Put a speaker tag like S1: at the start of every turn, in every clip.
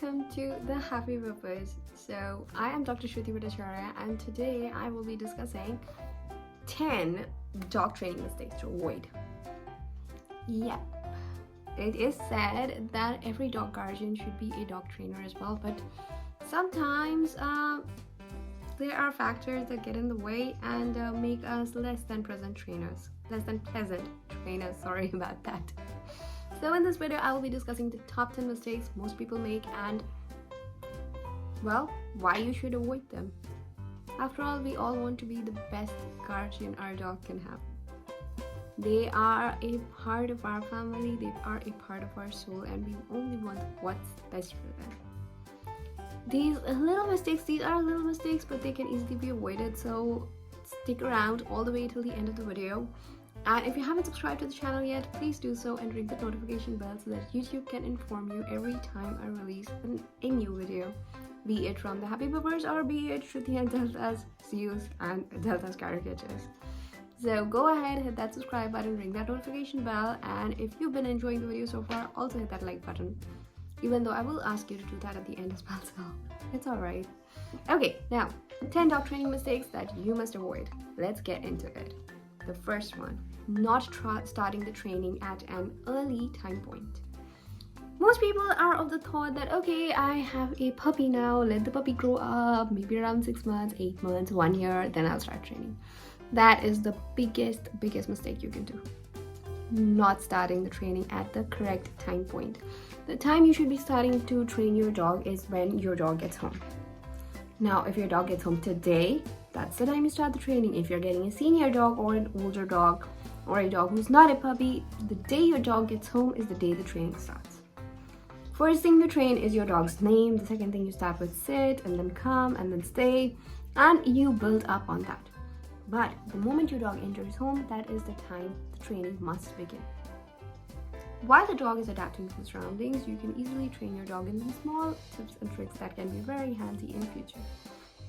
S1: welcome to the Happy Puppers. So I am Dr. Shruti Bhattacharya and today I will be discussing 10 dog training mistakes to avoid. Yep, it is said that every dog guardian should be a dog trainer as well, but sometimes there are factors that get in the way and make us less than pleasant trainers. Sorry about that. So in this video, I will be discussing the top 10 mistakes most people make and, well, why you should avoid them. After all, we all want to be the best guardian our dog can have. They are a part of our family, they are a part of our soul, and we only want what's best for them. These are little mistakes, but they can easily be avoided, so stick around all the way till the end of the video. And if you haven't subscribed to the channel yet, please do so and ring the notification bell so that YouTube can inform you every time I release a new video, be it from the Happy Puppers or be it Shruti and Delta's Zeus and Delta's caricatures. So go ahead, hit that subscribe button, ring that notification bell, and if you've been enjoying the video so far, also hit that like button. Even though I will ask you to do that at the end as well, so it's alright. Okay, now 10 dog training mistakes that you must avoid. Let's get into it. The first one, not starting the training at an early time point. Most people are of the thought that, okay, I have a puppy now, let the puppy grow up, maybe around 6 months, 8 months, 1 year, then I'll start training. That is the biggest mistake you can do. Not starting the training at the correct time point. The time you should be starting to train your dog is when your dog gets home. Now, if your dog gets home today, that's the time you start the training. If you're getting a senior dog or an older dog or a dog who's not a puppy, the day your dog gets home is the day the training starts. First thing to train is your dog's name. The second thing you start with sit and then come and then stay, and you build up on that. But the moment your dog enters home, that is the time the training must begin. While the dog is adapting to the surroundings, you can easily train your dog in some small tips and tricks that can be very handy in future.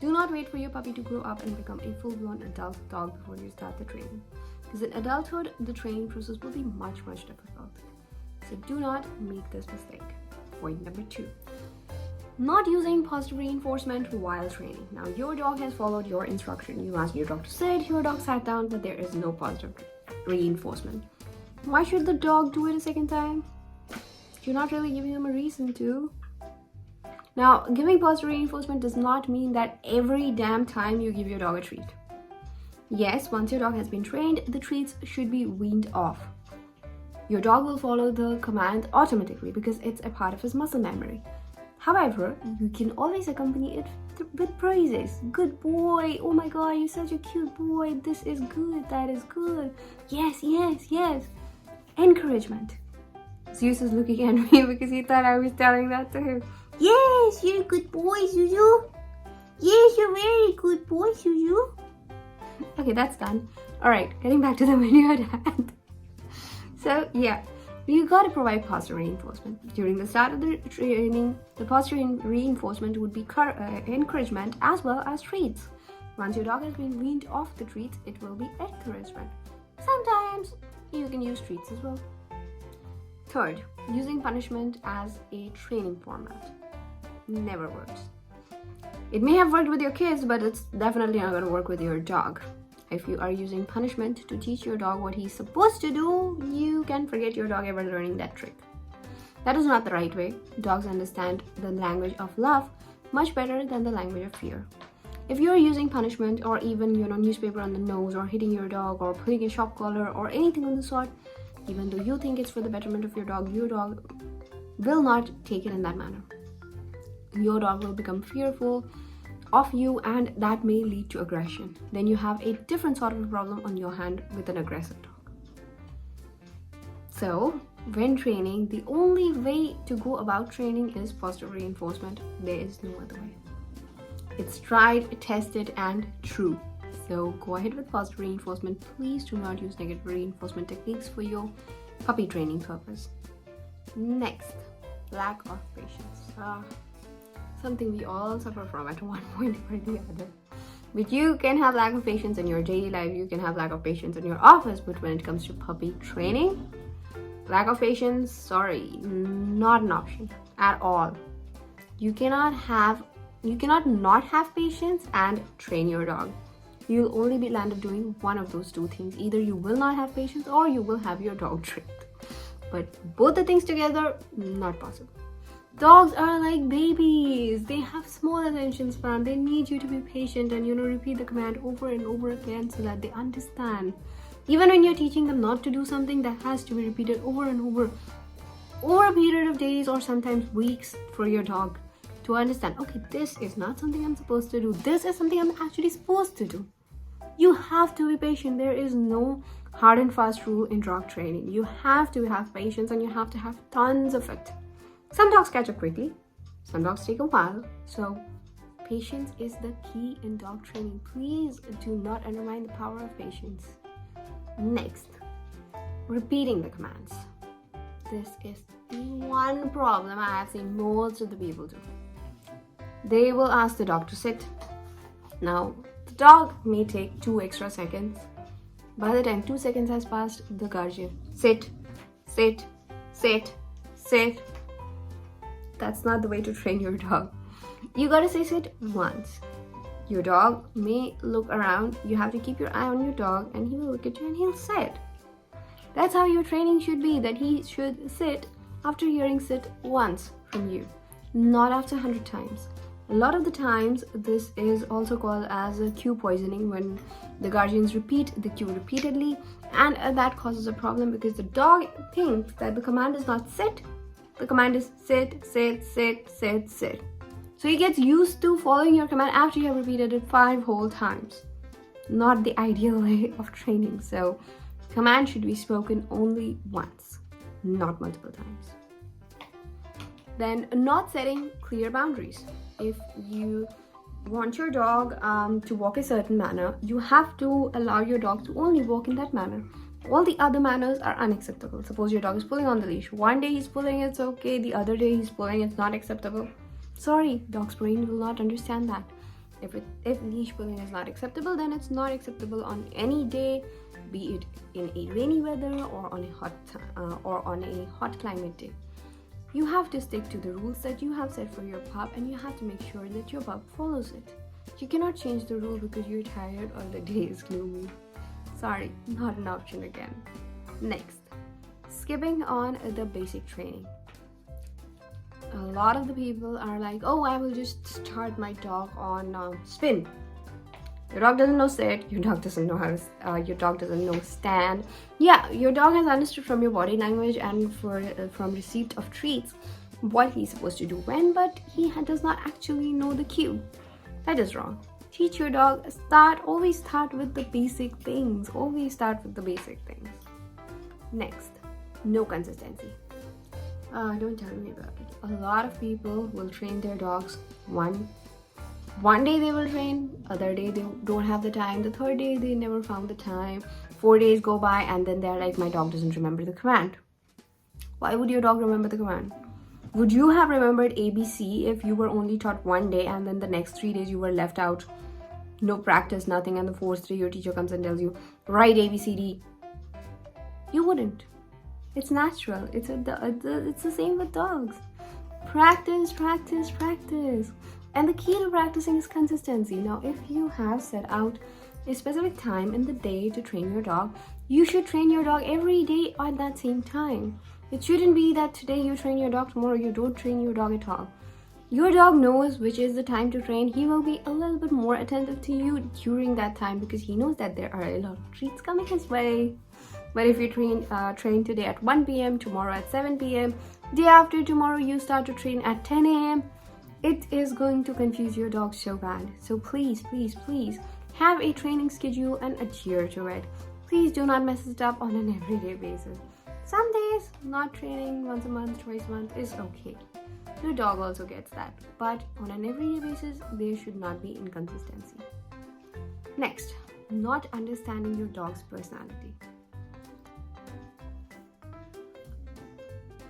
S1: Do not wait for your puppy to grow up and become a full-blown adult dog before you start the training. Because in adulthood, the training process will be much difficult. So do not make this mistake. Point number 2. Not using positive reinforcement while training. Now, your dog has followed your instruction. You asked your dog to sit, your dog sat down, but there is no positive reinforcement. Why should the dog do it a second time? You're not really giving them a reason to. Now, giving positive reinforcement does not mean that every damn time you give your dog a treat. Yes, once your dog has been trained, the treats should be weaned off. Your dog will follow the command automatically because it's a part of his muscle memory. However, you can always accompany it with praises. Good boy, oh my god, you're such a cute boy, this is good, that is good. Yes. Encouragement. Zeus is looking at me because he thought I was telling that to him. Yes, you're a good boy, Zuzu. Yes, you're a very good boy, Zuzu. Okay, that's done. Alright, getting back to the video at hand. So, yeah, you gotta provide positive reinforcement. During the start of the training, the positive reinforcement would be encouragement as well as treats. Once your dog has been weaned off the treats, it will be encouragement. Sometimes you can use treats as well. Third, using punishment as a training format. Never works. It may have worked with your kids, but it's definitely not going to work with your dog. If you are using punishment to teach your dog what he's supposed to do, you can forget your dog ever learning that trick. That is not the right way. Dogs understand the language of love much better than the language of fear. If you are using punishment or even, newspaper on the nose or hitting your dog or putting a shock collar or anything of the sort, even though you think it's for the betterment of your dog will not take it in that manner. Your dog will become fearful of you and that may lead to aggression. Then you have a different sort of a problem on your hand with an aggressive dog. So, when training, the only way to go about training is positive reinforcement. There is no other way. It's tried, tested, and true. So go ahead with positive reinforcement. Please do not use negative reinforcement techniques for your puppy training purpose. Next, lack of patience. Something we all suffer from at one point or the other. But you can have lack of patience in your daily life, you can have lack of patience in your office, but when it comes to puppy training, lack of patience, sorry, not an option at all. You cannot not have patience and train your dog. You'll only be land up doing one of those two things. Either you will not have patience or you will have your dog trained. But both the things together, not possible. Dogs are like babies. They have small attention span. They need you to be patient and repeat the command over and over again so that they understand. Even when you're teaching them not to do something, that has to be repeated over and over a period of days or sometimes weeks for your dog to understand, okay, this is not something I'm supposed to do. This is something I'm actually supposed to do. You have to be patient. There is no hard and fast rule in dog training. You have to have patience and you have to have tons of it. Some dogs catch up quickly, some dogs take a while. So patience is the key in dog training. Please do not undermine the power of patience. Next, repeating the commands. This is the one problem I have seen most of the people do. They will ask the dog to sit. Now, the dog may take 2 extra seconds. By the time 2 seconds has passed, the guardian, sit, sit, sit, sit. That's not the way to train your dog. You gotta say sit once. Your dog may look around. You have to keep your eye on your dog and he will look at you and he'll sit. That's how your training should be, that he should sit after hearing sit once from you, not after 100 times. A lot of the times, this is also called as a cue poisoning, when the guardians repeat the cue repeatedly, and that causes a problem because the dog thinks that the command is not sit, the command is sit, sit, sit, sit, sit. So he gets used to following your command after you have repeated it 5 whole times. Not the ideal way of training. So command should be spoken only once, not multiple times. Then, not setting clear boundaries. If you want your dog to walk a certain manner, you have to allow your dog to only walk in that manner. All the other manners are unacceptable. Suppose your dog is pulling on the leash. One day he's pulling, it's okay. The other day he's pulling, it's not acceptable. Sorry, dog's brain will not understand that. If leash pulling is not acceptable, then it's not acceptable on any day, be it in a rainy weather or on a hot climate day. You have to stick to the rules that you have set for your pup, and you have to make sure that your pup follows it. You cannot change the rule because you're tired or the day is gloomy. Sorry, not an option again. Next, skipping on the basic training. A lot of the people are like, oh, I will just start my dog on spin. Your dog doesn't know sit, your dog doesn't know your dog doesn't know stand. Yeah, your dog has understood from your body language and from receipt of treats what he's supposed to do when, but he does not actually know the cue. That is wrong. Teach your dog, always start with the basic things. Always start with the basic things. Next, no consistency. Don't tell me about it. A lot of people will train their dogs one day they will train, other day they don't have the time, the third day they never found the time, 4 days go by and then they're like, my dog doesn't remember the command. Why would your dog remember the command? Would you have remembered ABC if you were only taught 1 day and then the next 3 days you were left out? No practice, nothing, and the 4th day your teacher comes and tells you, write ABCD. You wouldn't. It's natural. It's the same with dogs. Practice, practice, practice. And the key to practicing is consistency. Now, if you have set out a specific time in the day to train your dog, you should train your dog every day at that same time. It shouldn't be that today you train your dog, tomorrow you don't train your dog at all. Your dog knows which is the time to train. He will be a little bit more attentive to you during that time because he knows that there are a lot of treats coming his way. But if you train today at 1 p.m., tomorrow at 7 p.m., day after tomorrow you start to train at 10 a.m., it is going to confuse your dog so bad. So please, please, please have a training schedule and adhere to it. Please do not mess it up on an everyday basis. Some days, not training once a month, twice a month is okay. Your dog also gets that. But on an everyday basis, there should not be inconsistency. Next, not understanding your dog's personality.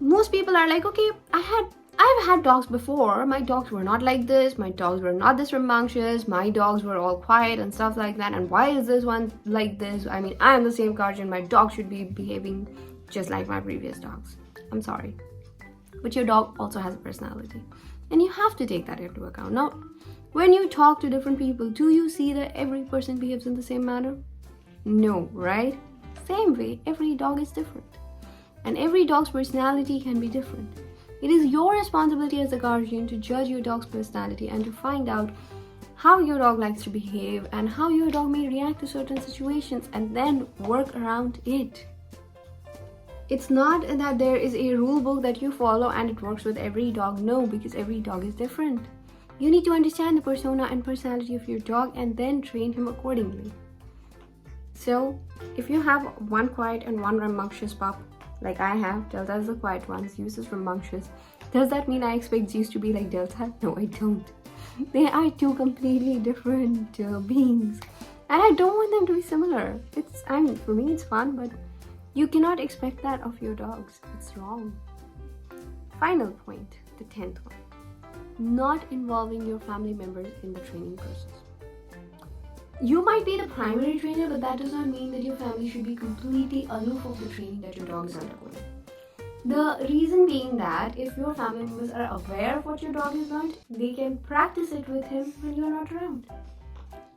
S1: Most people are like, okay, I've had dogs before. My dogs were not like this. My dogs were not this rambunctious. My dogs were all quiet and stuff like that. And why is this one like this? I mean, I am the same guardian. My dog should be behaving just like my previous dogs. I'm sorry. But your dog also has a personality. And you have to take that into account. Now, when you talk to different people, do you see that every person behaves in the same manner? No, right? Same way, every dog is different. And every dog's personality can be different. It is your responsibility as a guardian to judge your dog's personality and to find out how your dog likes to behave and how your dog may react to certain situations and then work around it. It's not that there is a rule book that you follow and it works with every dog. No, because every dog is different. You need to understand the persona and personality of your dog and then train him accordingly. So, if you have one quiet and one rambunctious pup, like I have, Delta is the quiet one, Zeus is rambunctious. Does that mean I expect Zeus to be like Delta? No, I don't. They are two completely different beings. And I don't want them to be similar. For me it's fun, but you cannot expect that of your dogs. It's wrong. Final point, the 10th one. Not involving your family members in the training process. You might be the primary trainer, but that does not mean that your family should be completely aloof of the training that your dog is undergoing. The reason being that if your family members are aware of what your dog has learned, they can practice it with him when you're not around.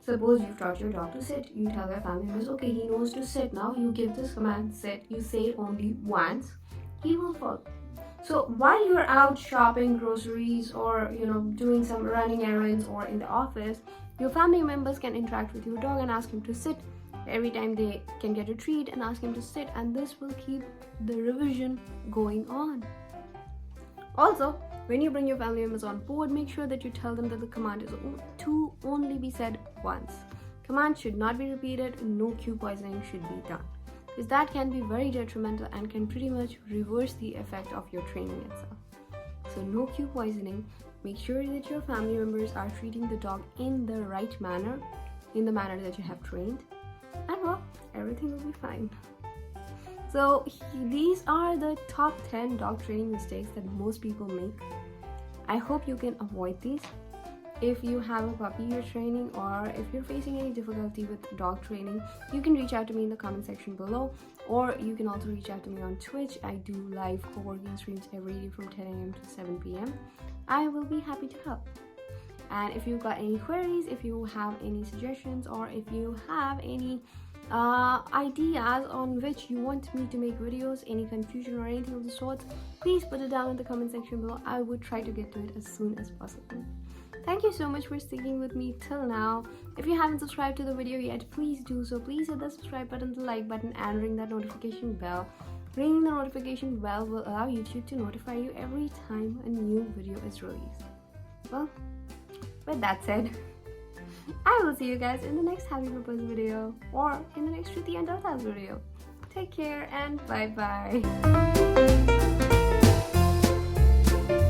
S1: Suppose you've taught your dog to sit, you tell your family members, okay, he knows to sit now, you give this command, sit, you say it only once, he will follow. So while you're out shopping groceries or doing some running errands or in the office, your family members can interact with your dog and ask him to sit. Every time they can get a treat and ask him to sit, and this will keep the revision going on. Also, when you bring your family members on board, make sure that you tell them that the command is to only be said once. Command should not be repeated, no cue poisoning should be done, because that can be very detrimental and can pretty much reverse the effect of your training itself. So no cue poisoning. Make sure that your family members are treating the dog in the right manner, in the manner that you have trained, and well, everything will be fine. So these are the top 10 dog training mistakes that most people make. I hope you can avoid these. If you have a puppy you're training, or if you're facing any difficulty with dog training, you can reach out to me in the comment section below, or you can also reach out to me on Twitch. I do live co-working streams every day from 10 a.m. to 7 p.m. I will be happy to help. And if you've got any queries, if you have any suggestions, or if you have any ideas on which you want me to make videos, any confusion or anything of the sort, please put it down in the comment section below. I would try to get to it as soon as possible. Thank you so much for sticking with me till now. If you haven't subscribed to the video yet, please do so. Please hit the subscribe button, the like button, and ring that notification bell. Ringing the notification bell will allow YouTube to notify you every time a new video is released. Well, with that said, I will see you guys in the next Happy Puppers video, or in the next Shruti and Delta's video. Take care and bye bye.